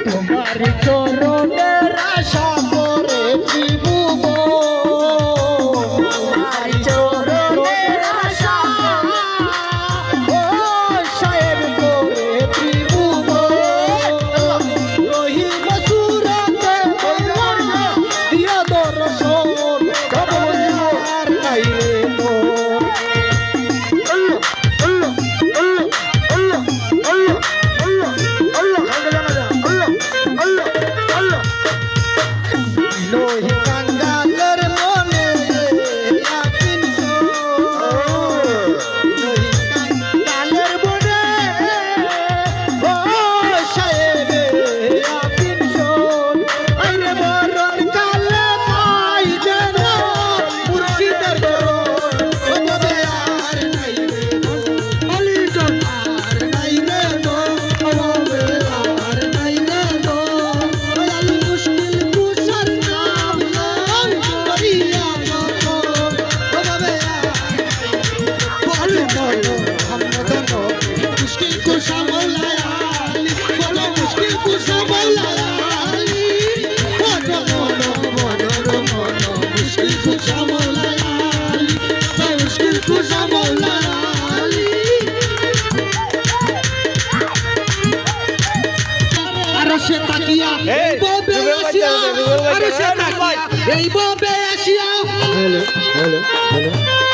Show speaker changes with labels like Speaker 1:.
Speaker 1: তোমার চরণের আশা করে জীবব তোমার চরণের আশা ও সাহেব করে জীবব রহিম সুরতে দিয়া দর্শন আর নাই রে মোর লোহি কাঙ্গালের মনে আপিন লোহি কাঙ্গালের মনে ও সাহেবে আপিন আইরে মরণ কালে পাই যেন মুর্শিদের দরদ ওরে আর নাই রে অলিটন আর নাই রে গো ওরে আর নাই রে গো আলি মুশকিল কুশার নাম লই করিয়া গো ওরে বলো বলো হামদন মুশকিল কুশা মৌলায়া আলী বলো মুশকিল কুশা মৌলায়া আলী বলো বলো মুশকিল কুশা মৌলায়া আলী মুশকিল কুশা মৌলায়া আলী আর সে তাকিয়া এই ববে আসিয়া আর সে তাকিয়া এই ববে আসিয়া হ্যালো হ্যালো হ্যালো